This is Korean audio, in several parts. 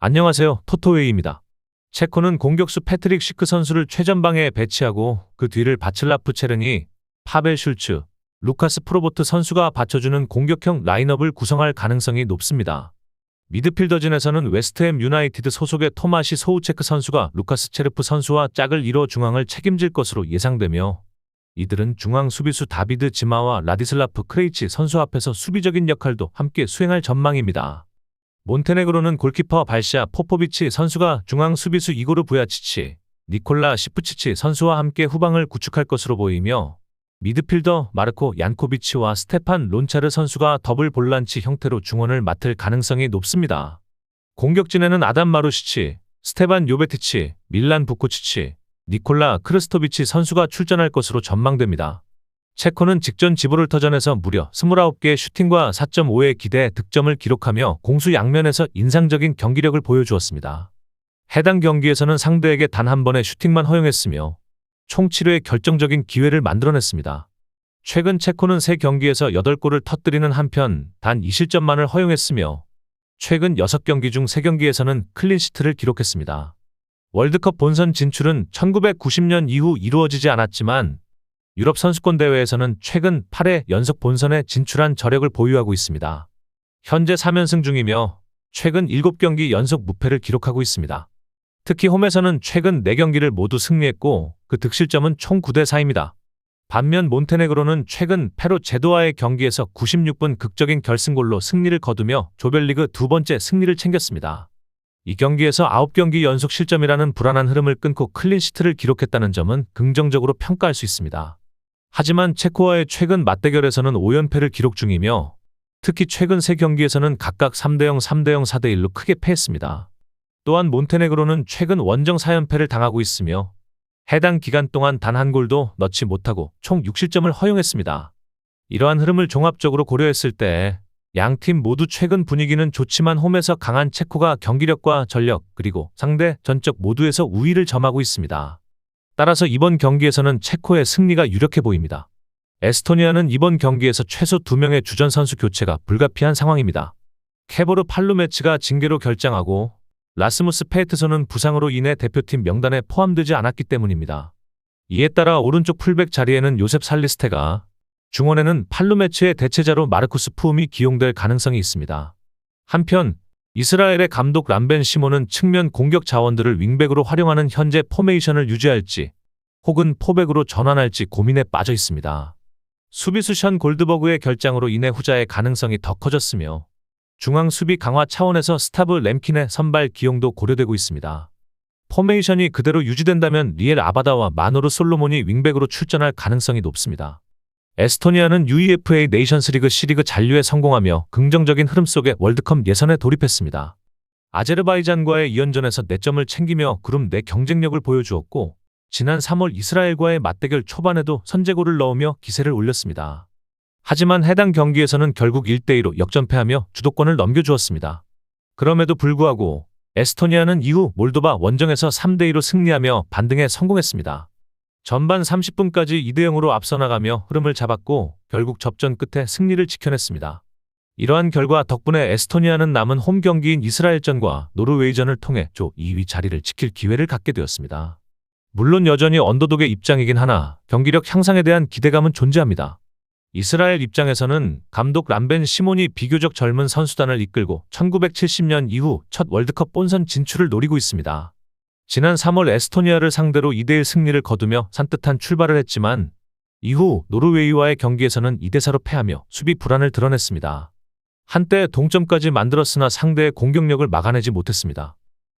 안녕하세요. 토토웨이입니다. 체코는 공격수 패트릭 시크 선수를 최전방에 배치하고 그 뒤를 바츠라프 체르니, 파벨 슐츠, 루카스 프로보트 선수가 받쳐주는 공격형 라인업을 구성할 가능성이 높습니다. 미드필더진에서는 웨스트햄 유나이티드 소속의 토마시 소우체크 선수가 루카스 체르프 선수와 짝을 이뤄 중앙을 책임질 것으로 예상되며, 이들은 중앙 수비수 다비드 지마와 라디슬라프 크레이치 선수 앞에서 수비적인 역할도 함께 수행할 전망입니다. 몬테네그로는 골키퍼 발샤 포포비치 선수가 중앙 수비수 이고르 부야치치, 니콜라 시프치치 선수와 함께 후방을 구축할 것으로 보이며, 미드필더 마르코 얀코비치와 스테판 론차르 선수가 더블 볼란치 형태로 중원을 맡을 가능성이 높습니다. 공격진에는 아담 마루시치, 스테반 요베티치, 밀란 부코치치, 니콜라 크르스토비치 선수가 출전할 것으로 전망됩니다. 체코는 직전 지브롤터전에서 무려 29개의 슈팅과 4.5의 기대 득점을 기록하며 공수 양면에서 인상적인 경기력을 보여주었습니다. 해당 경기에서는 상대에게 단 한 번의 슈팅만 허용했으며 총 7회의 결정적인 기회를 만들어냈습니다. 최근 체코는 3경기에서 8골을 터뜨리는 한편 단 2실점만을 허용했으며 최근 6경기 중 3경기에서는 클린시트를 기록했습니다. 월드컵 본선 진출은 1990년 이후 이루어지지 않았지만 유럽 선수권 대회에서는 최근 8회 연속 본선에 진출한 저력을 보유하고 있습니다. 현재 3연승 중이며 최근 7경기 연속 무패를 기록하고 있습니다. 특히 홈에서는 최근 4경기를 모두 승리했고 그 득실점은 총 9대4입니다. 반면 몬테네그로는 최근 페루 제도와의 경기에서 96분 극적인 결승골로 승리를 거두며 조별리그 2번째 승리를 챙겼습니다. 이 경기에서 9경기 연속 실점이라는 불안한 흐름을 끊고 클린시트를 기록했다는 점은 긍정적으로 평가할 수 있습니다. 하지만 체코와의 최근 맞대결에서는 5연패를 기록 중이며 특히 최근 3경기에서는 각각 3대0, 3대0, 4대1로 크게 패했습니다. 또한 몬테네그로는 최근 원정 4연패를 당하고 있으며 해당 기간 동안 단 한 골도 넣지 못하고 총 6실점을 허용했습니다. 이러한 흐름을 종합적으로 고려했을 때 양팀 모두 최근 분위기는 좋지만 홈에서 강한 체코가 경기력과 전력 그리고 상대 전적 모두에서 우위를 점하고 있습니다. 따라서 이번 경기에서는 체코의 승리가 유력해 보입니다. 에스토니아는 이번 경기에서 최소 2명의 주전 선수 교체가 불가피한 상황입니다. 케보르 팔루메츠가 징계로 결장하고 라스무스 페이트소는 부상으로 인해 대표팀 명단에 포함되지 않았기 때문입니다. 이에 따라 오른쪽 풀백 자리에는 요셉 살리스테가, 중원에는 팔루메츠의 대체자로 마르쿠스 푸움이 기용될 가능성이 있습니다. 한편 이스라엘의 감독 람벤 시몬은 측면 공격 자원들을 윙백으로 활용하는 현재 포메이션을 유지할지 혹은 포백으로 전환할지 고민에 빠져 있습니다. 수비수 션 골드버그의 결장으로 인해 후자의 가능성이 더 커졌으며 중앙 수비 강화 차원에서 스타브 램킨의 선발 기용도 고려되고 있습니다. 포메이션이 그대로 유지된다면 리엘 아바다와 마노르 솔로몬이 윙백으로 출전할 가능성이 높습니다. 에스토니아는 UEFA 네이션스리그 C리그 잔류에 성공하며 긍정적인 흐름 속에 월드컵 예선에 돌입했습니다. 아제르바이잔과의 2연전에서 4점을 챙기며 그룹 내 경쟁력을 보여주었고 지난 3월 이스라엘과의 맞대결 초반에도 선제골을 넣으며 기세를 올렸습니다. 하지만 해당 경기에서는 결국 1대2로 역전패하며 주도권을 넘겨주었습니다. 그럼에도 불구하고 에스토니아는 이후 몰도바 원정에서 3대2로 승리하며 반등에 성공했습니다. 전반 30분까지 2대0으로 앞서 나가며 흐름을 잡았고 결국 접전 끝에 승리를 지켜냈습니다. 이러한 결과 덕분에 에스토니아는 남은 홈 경기인 이스라엘전과 노르웨이전을 통해 조 2위 자리를 지킬 기회를 갖게 되었습니다. 물론 여전히 언더독의 입장이긴 하나 경기력 향상에 대한 기대감은 존재합니다. 이스라엘 입장에서는 감독 람벤 시몬이 비교적 젊은 선수단을 이끌고 1970년 이후 첫 월드컵 본선 진출을 노리고 있습니다. 지난 3월 에스토니아를 상대로 2대1 승리를 거두며 산뜻한 출발을 했지만 이후 노르웨이와의 경기에서는 2대4로 패하며 수비 불안을 드러냈습니다. 한때 동점까지 만들었으나 상대의 공격력을 막아내지 못했습니다.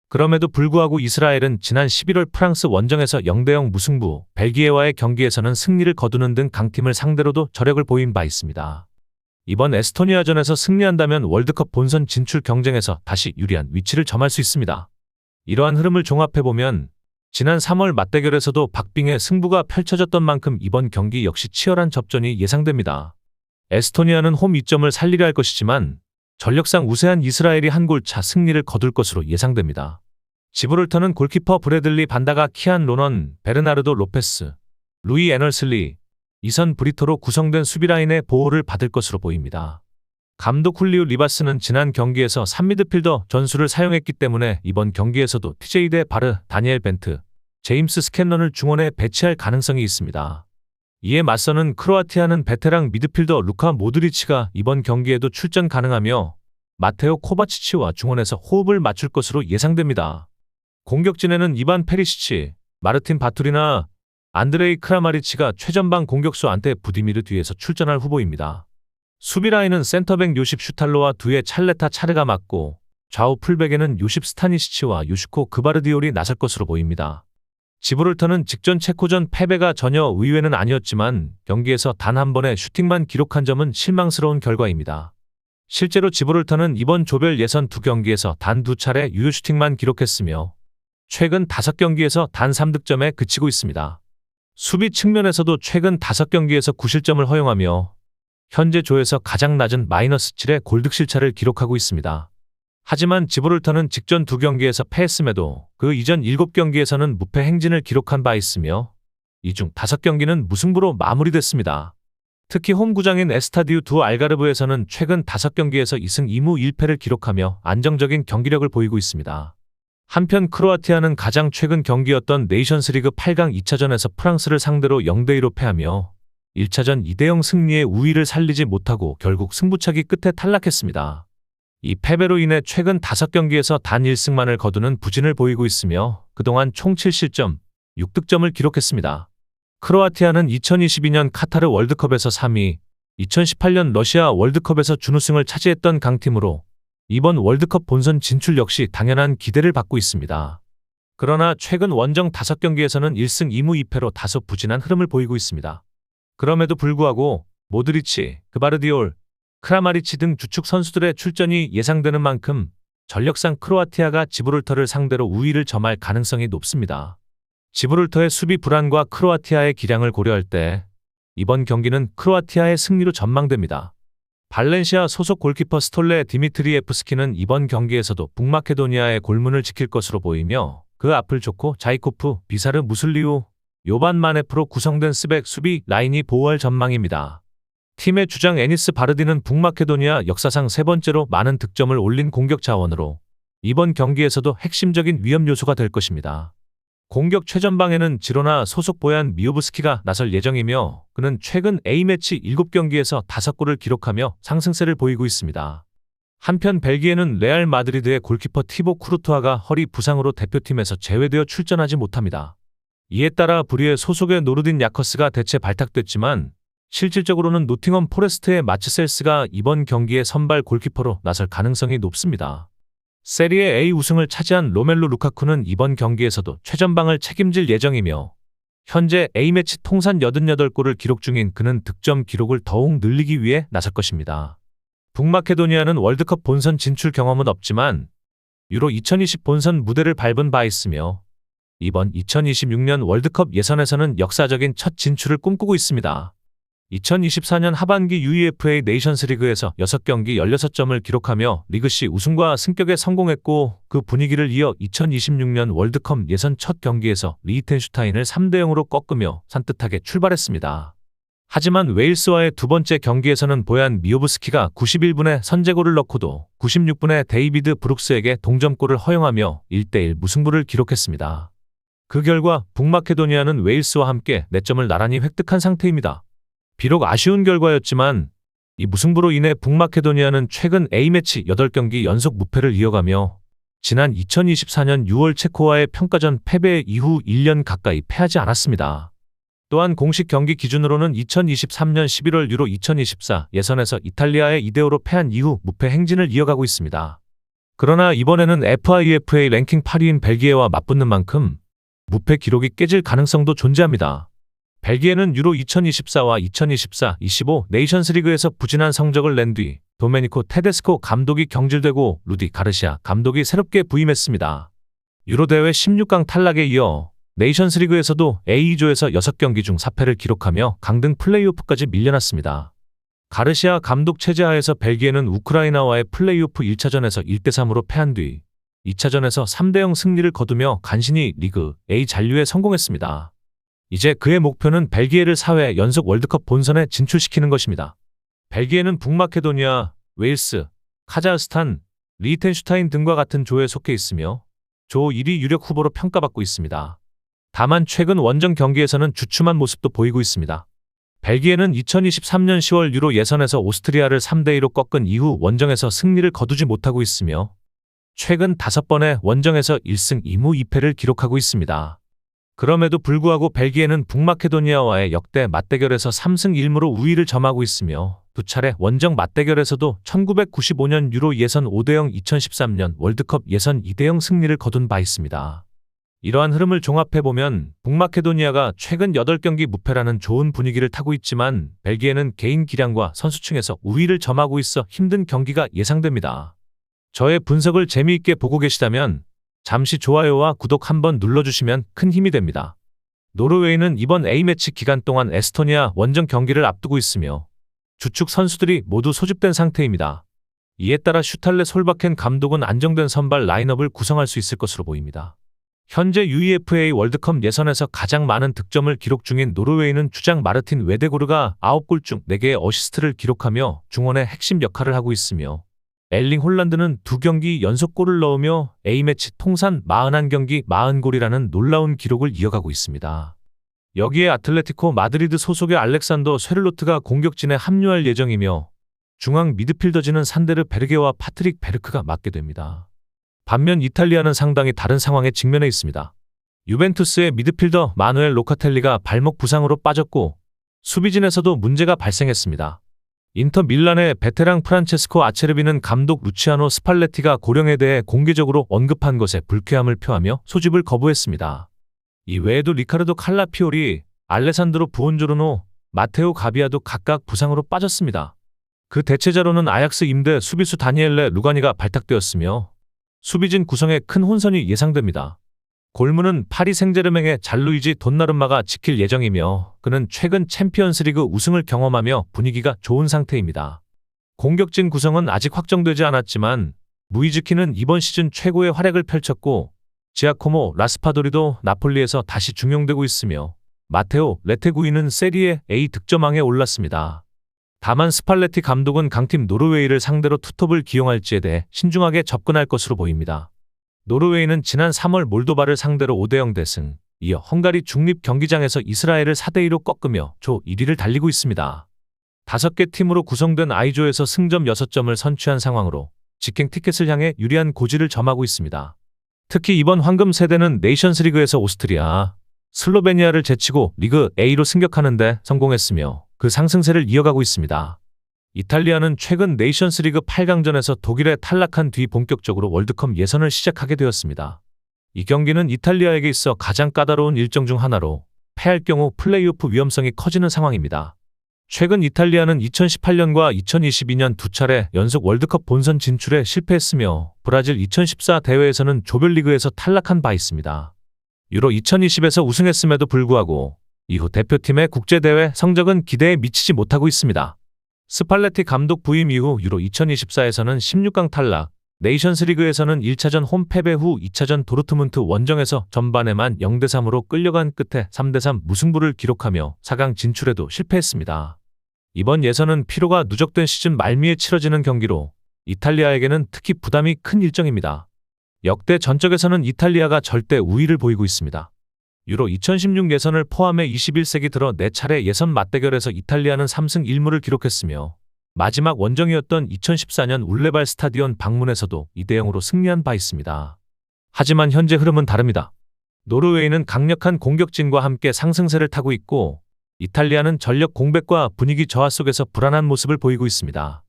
그럼에도 불구하고 이스라엘은 지난 11월 프랑스 원정에서 0대0 무승부, 벨기에와의 경기에서는 승리를 거두는 등 강팀을 상대로도 저력을 보인 바 있습니다. 이번 에스토니아전에서 승리한다면 월드컵 본선 진출 경쟁에서 다시 유리한 위치를 점할 수 있습니다. 이러한 흐름을 종합해보면 지난 3월 맞대결에서도 박빙의 승부가 펼쳐졌던 만큼 이번 경기 역시 치열한 접전이 예상됩니다. 에스토니아는 홈 2점을 살리려 할 것이지만 전력상 우세한 이스라엘이 한 골 차 승리를 거둘 것으로 예상됩니다. 지브롤터는 골키퍼 브래들리 반다가 키안 로넌, 베르나르도 로페스, 루이 에널슬리, 이선 브리토로 구성된 수비라인의 보호를 받을 것으로 보입니다. 감독 훌리우 리바스는 지난 경기에서 3미드필더 전술을 사용했기 때문에 이번 경기에서도 TJ 대 바르, 다니엘 벤트, 제임스 스캔런을 중원에 배치할 가능성이 있습니다. 이에 맞서는 크로아티아는 베테랑 미드필더 루카 모드리치가 이번 경기에도 출전 가능하며 마테오 코바치치와 중원에서 호흡을 맞출 것으로 예상됩니다. 공격진에는 이반 페리시치, 마르틴 바투리나 안드레이 크라마리치가 최전방 공격수 안테 부디미르 뒤에서 출전할 후보입니다. 수비 라인은 센터백 요십 슈탈로와 두의 찰레타 차르가 맡고 좌우 풀백에는 요십 스타니시치와 유슈코 그바르디올이 나설 것으로 보입니다. 지브롤터는 직전 체코전 패배가 전혀 의외는 아니었지만 경기에서 단 한 번의 슈팅만 기록한 점은 실망스러운 결과입니다. 실제로 지브롤터는 이번 조별 예선 2경기에서 단 2차례 유효 슈팅만 기록했으며 최근 5경기에서 단 3득점에 그치고 있습니다. 수비 측면에서도 최근 5경기에서 9실점을 허용하며 현재 조에서 가장 낮은 -7의 골득 실차를 기록하고 있습니다. 하지만 지브롤터는 직전 2경기에서 패했음에도 그 이전 7경기에서는 무패 행진을 기록한 바 있으며 이 중 5경기는 무승부로 마무리됐습니다. 특히 홈구장인 에스타디우 두 알가르브에서는 최근 5경기에서 2승 2무 1패를 기록하며 안정적인 경기력을 보이고 있습니다. 한편 크로아티아는 가장 최근 경기였던 네이션스리그 8강 2차전에서 프랑스를 상대로 0대2로 패하며 1차전 2대0 승리의 우위를 살리지 못하고 결국 승부차기 끝에 탈락했습니다. 이 패배로 인해 최근 5경기에서 단 1승만을 거두는 부진을 보이고 있으며 그동안 총 7실점, 6득점을 기록했습니다. 크로아티아는 2022년 카타르 월드컵에서 3위, 2018년 러시아 월드컵에서 준우승을 차지했던 강팀으로 이번 월드컵 본선 진출 역시 당연한 기대를 받고 있습니다. 그러나 최근 원정 5경기에서는 1승 2무 2패로 다소 부진한 흐름을 보이고 있습니다. 그럼에도 불구하고 모드리치, 그바르디올, 크라마리치 등 주축 선수들의 출전이 예상되는 만큼 전력상 크로아티아가 지브롤터를 상대로 우위를 점할 가능성이 높습니다. 지브롤터의 수비 불안과 크로아티아의 기량을 고려할 때 이번 경기는 크로아티아의 승리로 전망됩니다. 발렌시아 소속 골키퍼 스톨레 디미트리에프스키는 이번 경기에서도 북마케도니아의 골문을 지킬 것으로 보이며 그 앞을 조코, 자이코프, 비사르 무슬리우, 요반 마네프로 구성된 스백 수비 라인이 보호할 전망입니다. 팀의 주장 에니스 바르디는 북마케도니아 역사상 3번째로 많은 득점을 올린 공격 자원으로 이번 경기에서도 핵심적인 위험 요소가 될 것입니다. 공격 최전방에는 지로나 소속 보얀 미오브스키가 나설 예정이며 그는 최근 A매치 7경기에서 5골을 기록하며 상승세를 보이고 있습니다. 한편 벨기에는 레알 마드리드의 골키퍼 티보 쿠르투아가 허리 부상으로 대표팀에서 제외되어 출전하지 못합니다. 이에 따라 브리에 소속의 노르딘 야커스가 대체 발탁됐지만 실질적으로는 노팅엄 포레스트의 마츠셀스가 이번 경기에 선발 골키퍼로 나설 가능성이 높습니다. 세리에 A 우승을 차지한 로멜루 루카쿠는 이번 경기에서도 최전방을 책임질 예정이며 현재 A매치 통산 88골을 기록 중인 그는 득점 기록을 더욱 늘리기 위해 나설 것입니다. 북마케도니아는 월드컵 본선 진출 경험은 없지만 유로 2020 본선 무대를 밟은 바 있으며 이번 2026년 월드컵 예선에서는 역사적인 첫 진출을 꿈꾸고 있습니다. 2024년 하반기 UEFA 네이션스리그에서 6경기 16점을 기록하며 리그C 우승과 승격에 성공했고 그 분위기를 이어 2026년 월드컵 예선 첫 경기에서 리히텐슈타인을 3대0으로 꺾으며 산뜻하게 출발했습니다. 하지만 웨일스와의 두 번째 경기에서는 보얀 미오브스키가 91분에 선제골을 넣고도 96분에 데이비드 브룩스에게 동점골을 허용하며 1대1 무승부를 기록했습니다. 그 결과 북마케도니아는 웨일스와 함께 4점을 나란히 획득한 상태입니다. 비록 아쉬운 결과였지만 이 무승부로 인해 북마케도니아는 최근 A매치 8경기 연속 무패를 이어가며 지난 2024년 6월 체코와의 평가전 패배 이후 1년 가까이 패하지 않았습니다. 또한 공식 경기 기준으로는 2023년 11월 유로 2024 예선에서 이탈리아에 2대5로 패한 이후 무패 행진을 이어가고 있습니다. 그러나 이번에는 FIFA 랭킹 8위인 벨기에와 맞붙는 만큼 무패 기록이 깨질 가능성도 존재합니다. 벨기에는 유로 2024와 2024-25 네이션스리그에서 부진한 성적을 낸 뒤 도메니코 테데스코 감독이 경질되고 루디 가르시아 감독이 새롭게 부임했습니다. 유로 대회 16강 탈락에 이어 네이션스리그에서도 A조에서 6경기 중 4패를 기록하며 강등 플레이오프까지 밀려났습니다. 가르시아 감독 체제하에서 벨기에는 우크라이나와의 플레이오프 1차전에서 1대3으로 패한 뒤 2차전에서 3대0 승리를 거두며 간신히 리그 A 잔류에 성공했습니다. 이제 그의 목표는 벨기에를 4회 연속 월드컵 본선에 진출시키는 것입니다. 벨기에는 북마케도니아, 웨일스, 카자흐스탄, 리히텐슈타인 등과 같은 조에 속해 있으며 조 1위 유력 후보로 평가받고 있습니다. 다만 최근 원정 경기에서는 주춤한 모습도 보이고 있습니다. 벨기에는 2023년 10월 유로 예선에서 오스트리아를 3대2로 꺾은 이후 원정에서 승리를 거두지 못하고 있으며 최근 5번의 원정에서 1승 2무 2패를 기록하고 있습니다. 그럼에도 불구하고 벨기에는 북마케도니아와의 역대 맞대결에서 3승 1무로 우위를 점하고 있으며 두 차례 원정 맞대결에서도 1995년 유로 예선 5대0, 2013년 월드컵 예선 2대0 승리를 거둔 바 있습니다. 이러한 흐름을 종합해보면 북마케도니아가 최근 8경기 무패라는 좋은 분위기를 타고 있지만 벨기에는 개인 기량과 선수층에서 우위를 점하고 있어 힘든 경기가 예상됩니다. 저의 분석을 재미있게 보고 계시다면 잠시 좋아요와 구독 한번 눌러주시면 큰 힘이 됩니다. 노르웨이는 이번 A매치 기간 동안 에스토니아 원정 경기를 앞두고 있으며 주축 선수들이 모두 소집된 상태입니다. 이에 따라 슈탈레 솔바켄 감독은 안정된 선발 라인업을 구성할 수 있을 것으로 보입니다. 현재 UEFA 월드컵 예선에서 가장 많은 득점을 기록 중인 노르웨이는 주장 마르틴 웨데고르가 9골 중 4개의 어시스트를 기록하며 중원의 핵심 역할을 하고 있으며 엘링 홀란드는 2경기 연속 골을 넣으며 A매치 통산 41경기 40골이라는 놀라운 기록을 이어가고 있습니다. 여기에 아틀레티코 마드리드 소속의 알렉산더 쇠를로트가 공격진에 합류할 예정이며 중앙 미드필더진은 산데르 베르게와 파트릭 베르크가 맡게 됩니다. 반면 이탈리아는 상당히 다른 상황에 직면해 있습니다. 유벤투스의 미드필더 마누엘 로카텔리가 발목 부상으로 빠졌고 수비진에서도 문제가 발생했습니다. 인터 밀란의 베테랑 프란체스코 아체르비는 감독 루치아노 스팔레티가 고령에 대해 공개적으로 언급한 것에 불쾌함을 표하며 소집을 거부했습니다. 이 외에도 리카르도 칼라피오리, 알레산드로 부온조르노, 마테오 가비아도 각각 부상으로 빠졌습니다. 그 대체자로는 아약스 임대 수비수 다니엘레 루가니가 발탁되었으며 수비진 구성에 큰 혼선이 예상됩니다. 골문은 파리 생제르맹의 잘루이지 돈나룸마가 지킬 예정이며 그는 최근 챔피언스리그 우승을 경험하며 분위기가 좋은 상태입니다. 공격진 구성은 아직 확정되지 않았지만 무이즈키는 이번 시즌 최고의 활약을 펼쳤고 지아코모 라스파도리도 나폴리에서 다시 중용되고 있으며 마테오 레테구이는 세리에 A 득점왕에 올랐습니다. 다만 스팔레티 감독은 강팀 노르웨이를 상대로 투톱을 기용할지에 대해 신중하게 접근할 것으로 보입니다. 노르웨이는 지난 3월 몰도바를 상대로 5대0 대승, 이어 헝가리 중립 경기장에서 이스라엘을 4대2로 꺾으며 조 1위를 달리고 있습니다. 5개 팀으로 구성된 I조에서 승점 6점을 선취한 상황으로 직행 티켓을 향해 유리한 고지를 점하고 있습니다. 특히 이번 황금 세대는 네이션스리그에서 오스트리아, 슬로베니아를 제치고 리그 A로 승격하는 데 성공했으며 그 상승세를 이어가고 있습니다. 이탈리아는 최근 네이션스리그 8강전에서 독일에 탈락한 뒤 본격적으로 월드컵 예선을 시작하게 되었습니다. 이 경기는 이탈리아에게 있어 가장 까다로운 일정 중 하나로 패할 경우 플레이오프 위험성이 커지는 상황입니다. 최근 이탈리아는 2018년과 2022년 두 차례 연속 월드컵 본선 진출에 실패했으며 브라질 2014 대회에서는 조별리그에서 탈락한 바 있습니다. 유로 2020에서 우승했음에도 불구하고 이후 대표팀의 국제대회 성적은 기대에 미치지 못하고 있습니다. 스팔레티 감독 부임 이후 유로 2024에서는 16강 탈락, 네이션스리그에서는 1차전 홈 패배 후 2차전 도르트문트 원정에서 전반에만 0대3으로 끌려간 끝에 3대3 무승부를 기록하며 4강 진출에도 실패했습니다. 이번 예선은 피로가 누적된 시즌 말미에 치러지는 경기로 이탈리아에게는 특히 부담이 큰 일정입니다. 역대 전적에서는 이탈리아가 절대 우위를 보이고 있습니다. 유로 2016 예선을 포함해 21세기 들어 4차례 예선 맞대결에서 이탈리아는 3승 1무를 기록했으며 마지막 원정이었던 2014년 울레발 스타디온 방문에서도 2대0으로 승리한 바 있습니다. 하지만 현재 흐름은 다릅니다. 노르웨이는 강력한 공격진과 함께 상승세를 타고 있고 이탈리아는 전력 공백과 분위기 저하 속에서 불안한 모습을 보이고 있습니다.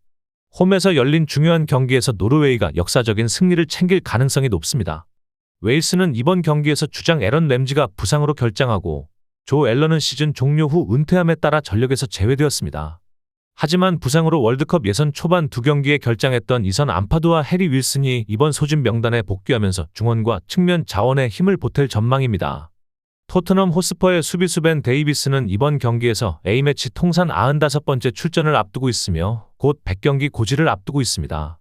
홈에서 열린 중요한 경기에서 노르웨이가 역사적인 승리를 챙길 가능성이 높습니다. 웨일스는 이번 경기에서 주장 에런 램지가 부상으로 결장하고 조 앨런은 시즌 종료 후 은퇴함에 따라 전력에서 제외되었습니다. 하지만 부상으로 월드컵 예선 초반 2경기에 결장했던 이선 암파두와 해리 윌슨이 이번 소집 명단에 복귀하면서 중원과 측면 자원에 힘을 보탤 전망입니다. 토트넘 호스퍼의 수비수 벤 데이비스는 이번 경기에서 A매치 통산 95번째 출전을 앞두고 있으며 곧 100경기 고지를 앞두고 있습니다.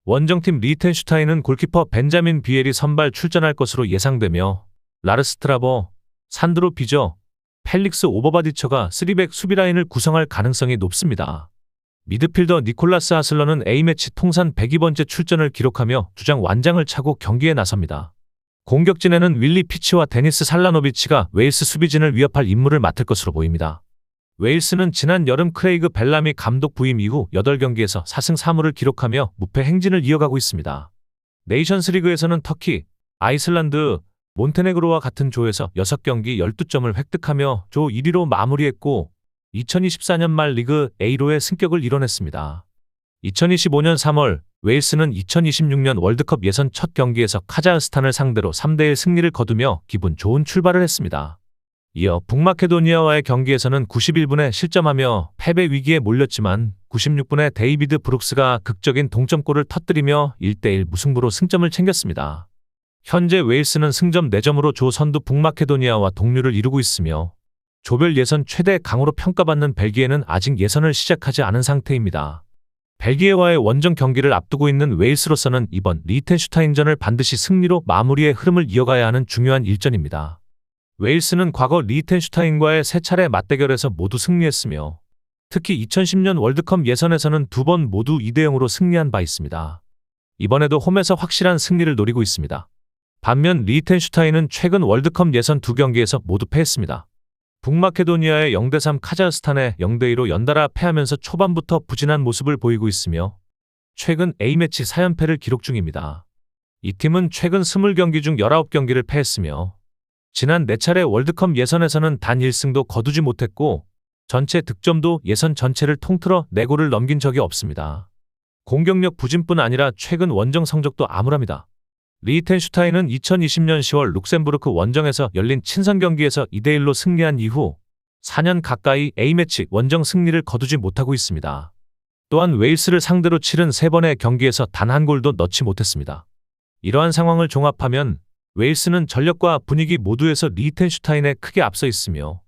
원정팀 리히텐슈타인은 골키퍼 벤자민 비엘이 선발 출전할 것으로 예상되며 라르스 트라버, 산드로 비저, 펠릭스 오버바디처가 3백 수비라인을 구성할 가능성이 높습니다. 미드필더 니콜라스 하슬러는 A매치 통산 102번째 출전을 기록하며 주장 완장을 차고 경기에 나섭니다. 공격진에는 윌리 피치와 데니스 살라노비치가 웨일스 수비진을 위협할 임무를 맡을 것으로 보입니다. 웨일스는 지난 여름 크레이그 벨라미 감독 부임 이후 8경기에서 4승 4무를 기록하며 무패 행진을 이어가고 있습니다. 네이션스 리그에서는 터키, 아이슬란드, 몬테네그로와 같은 조에서 6경기 12점을 획득하며 조 1위로 마무리했고 2024년 말 리그 A로의 승격을 이뤄냈습니다. 2025년 3월 웨일스는 2026년 월드컵 예선 첫 경기에서 카자흐스탄을 상대로 3대1 승리를 거두며 기분 좋은 출발을 했습니다. 이어 북마케도니아와의 경기에서는 91분에 실점하며 패배 위기에 몰렸지만 96분에 데이비드 브룩스가 극적인 동점골을 터뜨리며 1대1 무승부로 승점을 챙겼습니다. 현재 웨일스는 승점 4점으로 조 선두 북마케도니아와 동률을 이루고 있으며 조별 예선 최대 강호로 평가받는 벨기에는 아직 예선을 시작하지 않은 상태입니다. 벨기에와의 원정 경기를 앞두고 있는 웨일스로서는 이번 리텐슈타인전을 반드시 승리로 마무리의 흐름을 이어가야 하는 중요한 일전입니다. 웨일스는 과거 리텐슈타인과의 3차례 맞대결에서 모두 승리했으며 특히 2010년 월드컵 예선에서는 2번 모두 2대0으로 승리한 바 있습니다. 이번에도 홈에서 확실한 승리를 노리고 있습니다. 반면 리텐슈타인은 최근 월드컵 예선 2경기에서 모두 패했습니다. 북마케도니아의 0대3 카자흐스탄에 0대2로 연달아 패하면서 초반부터 부진한 모습을 보이고 있으며 최근 A매치 4연패를 기록 중입니다. 이 팀은 최근 20경기 중 19경기를 패했으며 지난 4차례 월드컵 예선에서는 단 1승도 거두지 못했고 전체 득점도 예선 전체를 통틀어 4골을 넘긴 적이 없습니다. 공격력 부진뿐 아니라 최근 원정 성적도 암울합니다. 리텐슈타인은 2020년 10월 룩셈부르크 원정에서 열린 친선 경기에서 2대1로 승리한 이후 4년 가까이 A매치 원정 승리를 거두지 못하고 있습니다. 또한 웨일스를 상대로 치른 3번의 경기에서 단 한 골도 넣지 못했습니다. 이러한 상황을 종합하면 웨일스는 전력과 분위기 모두에서 리텐슈타인에 크게 앞서 있으며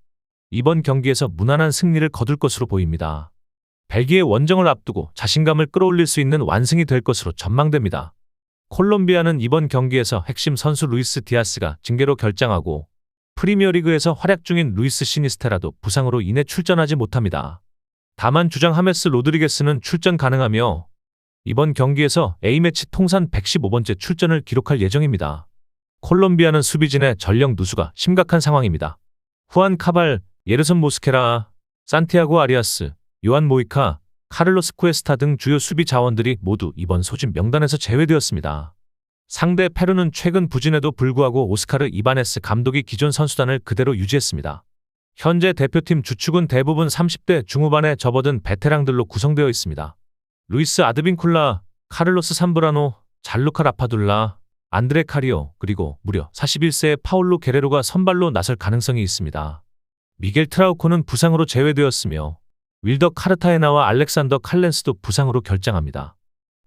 이번 경기에서 무난한 승리를 거둘 것으로 보입니다. 벨기에 원정을 앞두고 자신감을 끌어올릴 수 있는 완승이 될 것으로 전망됩니다. 콜롬비아는 이번 경기에서 핵심 선수 루이스 디아스가 징계로 결장하고 프리미어리그에서 활약 중인 루이스 시니스테라도 부상으로 인해 출전하지 못합니다. 다만 주장 하메스 로드리게스는 출전 가능하며 이번 경기에서 A매치 통산 115번째 출전을 기록할 예정입니다. 콜롬비아는 수비진의 전력 누수가 심각한 상황입니다. 후안 카발, 예르손 모스케라, 산티아고 아리아스, 요한 모이카, 카를로스 쿠에스타 등 주요 수비 자원들이 모두 이번 소집 명단에서 제외되었습니다. 상대 페루는 최근 부진에도 불구하고 오스카르 이바네스 감독이 기존 선수단을 그대로 유지했습니다. 현재 대표팀 주축은 대부분 30대 중후반에 접어든 베테랑들로 구성되어 있습니다. 루이스 아드빈쿨라, 카를로스 삼브라노, 잘루카 라파둘라, 안드레 카리오, 그리고 무려 41세의 파울로 게레로가 선발로 나설 가능성이 있습니다. 미겔 트라우코는 부상으로 제외되었으며 윌더 카르타헤나와 알렉산더 칼렌스도 부상으로 결장합니다.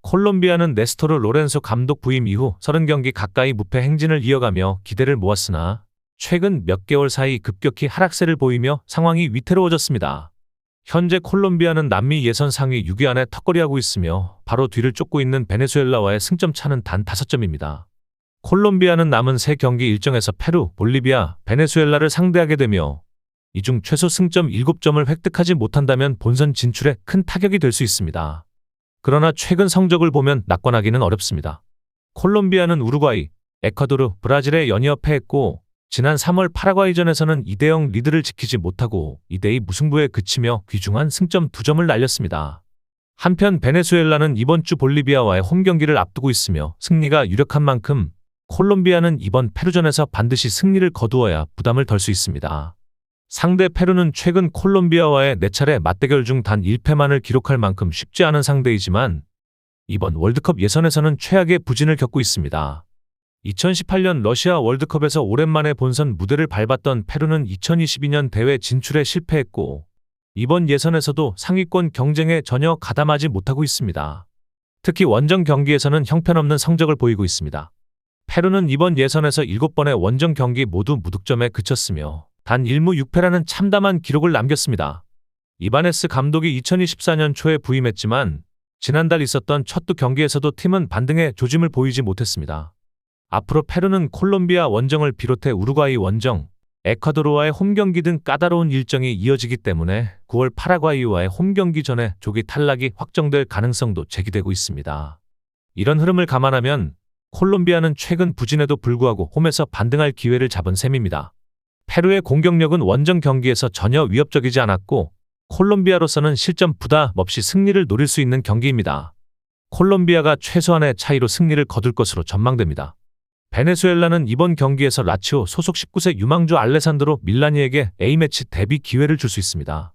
콜롬비아는 네스토르 로렌소 감독 부임 이후 30경기 가까이 무패 행진을 이어가며 기대를 모았으나 최근 몇 개월 사이 급격히 하락세를 보이며 상황이 위태로워졌습니다. 현재 콜롬비아는 남미 예선 상위 6위 안에 턱걸이하고 있으며 바로 뒤를 쫓고 있는 베네수엘라와의 승점 차는 단 5점입니다. 콜롬비아는 남은 3경기 일정에서 페루, 볼리비아, 베네수엘라를 상대하게 되며 이 중 최소 승점 7점을 획득하지 못한다면 본선 진출에 큰 타격이 될 수 있습니다. 그러나 최근 성적을 보면 낙관하기는 어렵습니다. 콜롬비아는 우루과이, 에콰도르, 브라질에 연이어 패했고 지난 3월 파라과이전에서는 2대0 리드를 지키지 못하고 2대2 무승부에 그치며 귀중한 승점 2점을 날렸습니다. 한편 베네수엘라는 이번 주 볼리비아와의 홈경기를 앞두고 있으며 승리가 유력한 만큼 콜롬비아는 이번 페루전에서 반드시 승리를 거두어야 부담을 덜 수 있습니다. 상대 페루는 최근 콜롬비아와의 4차례 맞대결 중 단 1패만을 기록할 만큼 쉽지 않은 상대이지만 이번 월드컵 예선에서는 최악의 부진을 겪고 있습니다. 2018년 러시아 월드컵에서 오랜만에 본선 무대를 밟았던 페루는 2022년 대회 진출에 실패했고 이번 예선에서도 상위권 경쟁에 전혀 가담하지 못하고 있습니다. 특히 원정 경기에서는 형편없는 성적을 보이고 있습니다. 페루는 이번 예선에서 7번의 원정 경기 모두 무득점에 그쳤으며 단 1무 6패라는 참담한 기록을 남겼습니다. 이바네스 감독이 2024년 초에 부임했지만 지난달 있었던 첫 두 경기에서도 팀은 반등의 조짐을 보이지 못했습니다. 앞으로 페루는 콜롬비아 원정을 비롯해 우루과이 원정, 에콰도르와의 홈경기 등 까다로운 일정이 이어지기 때문에 9월 파라과이와의 홈경기 전에 조기 탈락이 확정될 가능성도 제기되고 있습니다. 이런 흐름을 감안하면 콜롬비아는 최근 부진에도 불구하고 홈에서 반등할 기회를 잡은 셈입니다. 페루의 공격력은 원정 경기에서 전혀 위협적이지 않았고 콜롬비아로서는 실점 부담 없이 승리를 노릴 수 있는 경기입니다. 콜롬비아가 최소한의 차이로 승리를 거둘 것으로 전망됩니다. 베네수엘라는 이번 경기에서 라치오 소속 19세 유망주 알레산드로 밀라니에게 A매치 데뷔 기회를 줄 수 있습니다.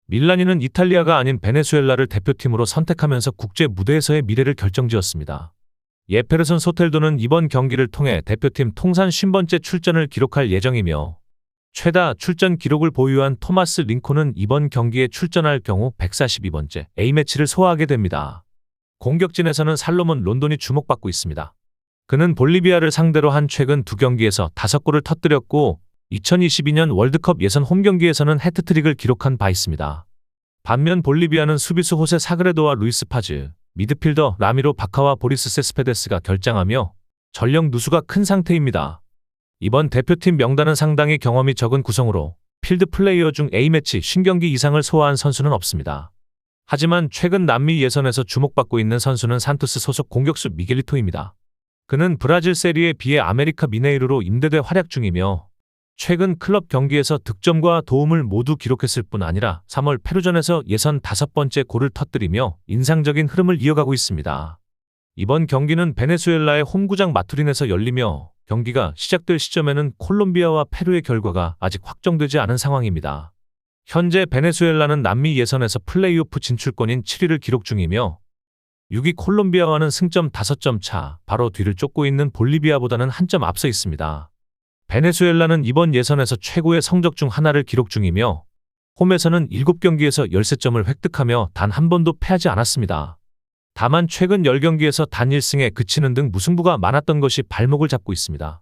밀라니는 이탈리아가 아닌 베네수엘라를 대표팀으로 선택하면서 국제 무대에서의 미래를 결정지었습니다. 예페르손 소텔도는 이번 경기를 통해 대표팀 통산 50번째 출전을 기록할 예정이며 최다 출전 기록을 보유한 토마스 링콘은 이번 경기에 출전할 경우 142번째 A매치를 소화하게 됩니다. 공격진에서는 살로몬 론돈이 주목받고 있습니다. 그는 볼리비아를 상대로 한 최근 2경기에서 5골을 터뜨렸고 2022년 월드컵 예선 홈경기에서는 해트트릭을 기록한 바 있습니다. 반면 볼리비아는 수비수 호세 사그레도와 루이스 파즈, 미드필더 라미로 바카와 보리스 세스페데스가 결장하며 전력 누수가 큰 상태입니다. 이번 대표팀 명단은 상당히 경험이 적은 구성으로 필드 플레이어 중 A매치 50경기 이상을 소화한 선수는 없습니다. 하지만 최근 남미 예선에서 주목받고 있는 선수는 산토스 소속 공격수 미겔리토입니다. 그는 브라질 세리에 비해 아메리카 미네이르로 임대돼 활약 중이며 최근 클럽 경기에서 득점과 도움을 모두 기록했을 뿐 아니라 3월 페루전에서 예선 5번째 골을 터뜨리며 인상적인 흐름을 이어가고 있습니다. 이번 경기는 베네수엘라의 홈구장 마투린에서 열리며 경기가 시작될 시점에는 콜롬비아와 페루의 결과가 아직 확정되지 않은 상황입니다. 현재 베네수엘라는 남미 예선에서 플레이오프 진출권인 7위를 기록 중이며 6위 콜롬비아와는 승점 5점 차, 바로 뒤를 쫓고 있는 볼리비아보다는 한 점 앞서 있습니다. 베네수엘라는 이번 예선에서 최고의 성적 중 하나를 기록 중이며 홈에서는 7경기에서 13점을 획득하며 단 한 번도 패하지 않았습니다. 다만 최근 10경기에서 단 1승에 그치는 등 무승부가 많았던 것이 발목을 잡고 있습니다.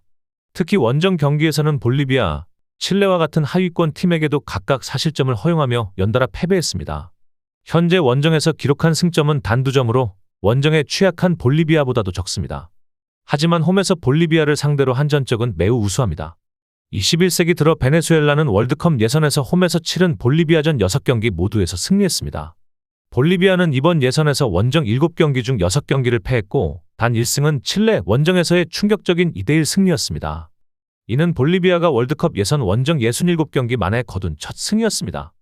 특히 원정 경기에서는 볼리비아, 칠레와 같은 하위권 팀에게도 각각 4실점을 허용하며 연달아 패배했습니다. 현재 원정에서 기록한 승점은 단 2점으로 원정에 취약한 볼리비아보다도 적습니다. 하지만 홈에서 볼리비아를 상대로 한 전적은 매우 우수합니다. 21세기 들어 베네수엘라는 월드컵 예선에서 홈에서 치른 볼리비아전 6경기 모두에서 승리했습니다. 볼리비아는 이번 예선에서 원정 7경기 중 6경기를 패했고 단 1승은 칠레 원정에서의 충격적인 2대1 승리였습니다. 이는 볼리비아가 월드컵 예선 원정 67경기 만에 거둔 첫 승이었습니다.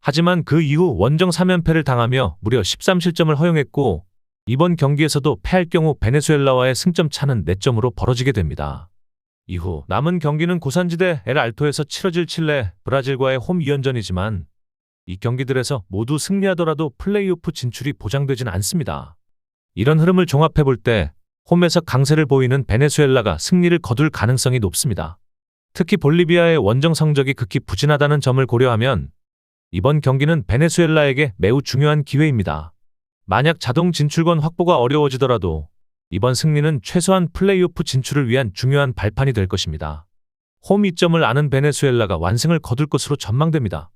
하지만 그 이후 원정 3연패를 당하며 무려 13실점을 허용했고 이번 경기에서도 패할 경우 베네수엘라와의 승점 차는 4점으로 벌어지게 됩니다. 이후 남은 경기는 고산지대 엘 알토에서 치러질 칠레, 브라질과의 홈 2연전이지만 이 경기들에서 모두 승리하더라도 플레이오프 진출이 보장되진 않습니다. 이런 흐름을 종합해 볼 때 홈에서 강세를 보이는 베네수엘라가 승리를 거둘 가능성이 높습니다. 특히 볼리비아의 원정 성적이 극히 부진하다는 점을 고려하면 이번 경기는 베네수엘라에게 매우 중요한 기회입니다. 만약 자동 진출권 확보가 어려워지더라도 이번 승리는 최소한 플레이오프 진출을 위한 중요한 발판이 될 것입니다. 홈 이점을 아는 베네수엘라가 완승을 거둘 것으로 전망됩니다.